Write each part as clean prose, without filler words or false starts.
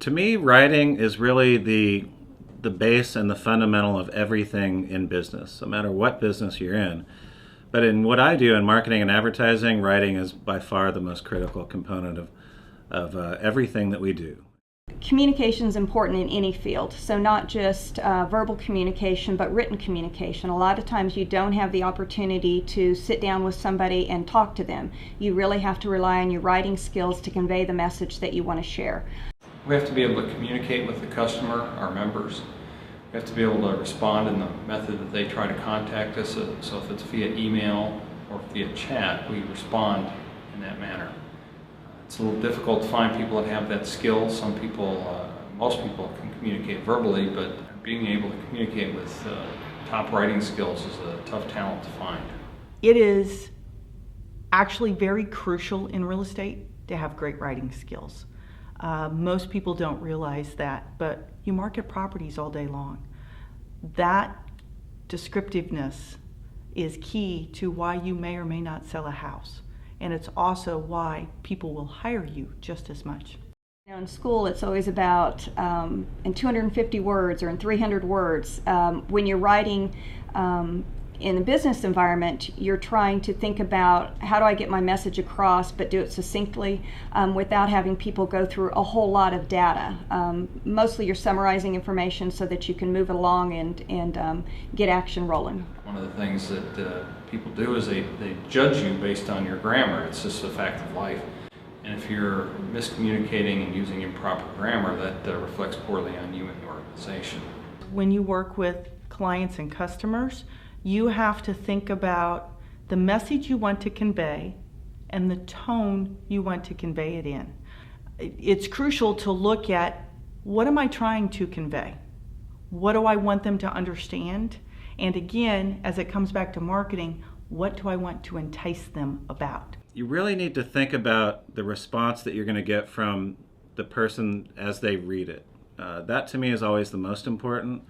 To me, writing is really the base and the fundamental of everything in business, no matter what business you're in. But in what I do in marketing and advertising, writing is by far the most critical component of everything that we do. Communication is important in any field, so not just verbal communication, but written communication. A lot of times you don't have the opportunity to sit down with somebody and talk to them. You really have to rely on your writing skills to convey the message that you want to share. We have to be able to communicate with the customer, our members. We have to be able to respond in the method that they try to contact us. So if it's via email or via chat, we respond in that manner. It's a little difficult to find people that have that skill. Some people, most people can communicate verbally, but being able to communicate with top writing skills is a tough talent to find. It is actually very crucial in real estate to have great writing skills. Most people don't realize that, but you market properties all day long. That descriptiveness is key to why you may or may not sell a house. And it's also why people will hire you just as much. In school, it's always about in 250 words or in 300 words. When you're writing in the business environment, you're trying to think about how do I get my message across, but do it succinctly without having people go through a whole lot of data. Mostly you're summarizing information so that you can move along and get action rolling. One of the things that people do is they judge you based on your grammar. It's just a fact of life. And if you're miscommunicating and using improper grammar, that reflects poorly on you and the organization. When you work with clients and customers, you have to think about the message you want to convey and the tone you want to convey it in. It's crucial to look at what am I trying to convey? What do I want them to understand? And again, as it comes back to marketing, what do I want to entice them about? You really need to think about the response that you're going to get from the person as they read it. That to me is always the most important,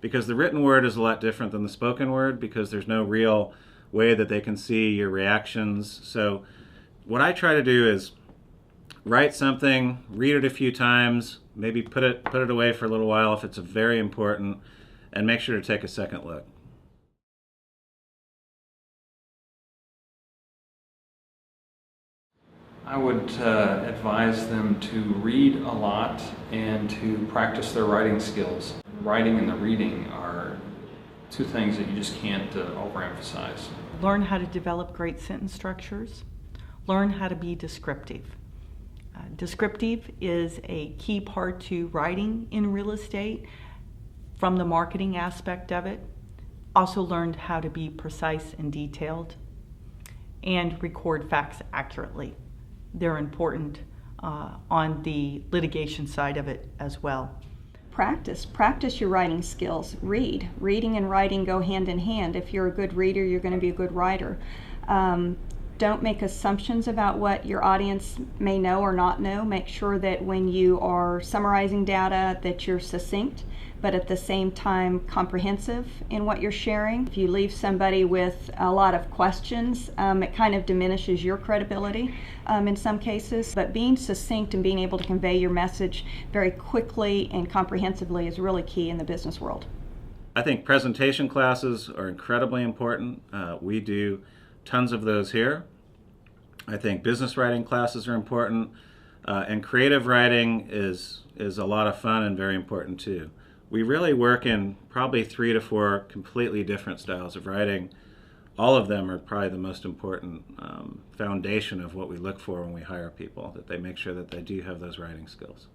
because the written word is a lot different than the spoken word, because there's no real way that they can see your reactions. So what I try to do is write something, read it a few times, maybe put it away for a little while if it's very important, and make sure to take a second look. I would advise them to read a lot and to practice their writing skills. Writing and the reading are two things that you just can't overemphasize. Learn how to develop great sentence structures. Learn how to be descriptive. Descriptive is a key part to writing in real estate from the marketing aspect of it. Also learned how to be precise and detailed and record facts accurately. They're important on the litigation side of it as well. Practice your writing skills. Reading and writing go hand in hand. If you're a good reader, you're going to be a good writer. Don't make assumptions about what your audience may know or not know. Make sure that when you are summarizing data that you're succinct, but at the same time comprehensive in what you're sharing. If you leave somebody with a lot of questions, it kind of diminishes your credibility in some cases. But being succinct and being able to convey your message very quickly and comprehensively is really key in the business world. I think presentation classes are incredibly important. We do tons of those here. I think business writing classes are important, and creative writing is a lot of fun and very important too. We really work in probably 3 to 4 completely different styles of writing. All of them are probably the most important foundation of what we look for when we hire people, that they make sure that they do have those writing skills.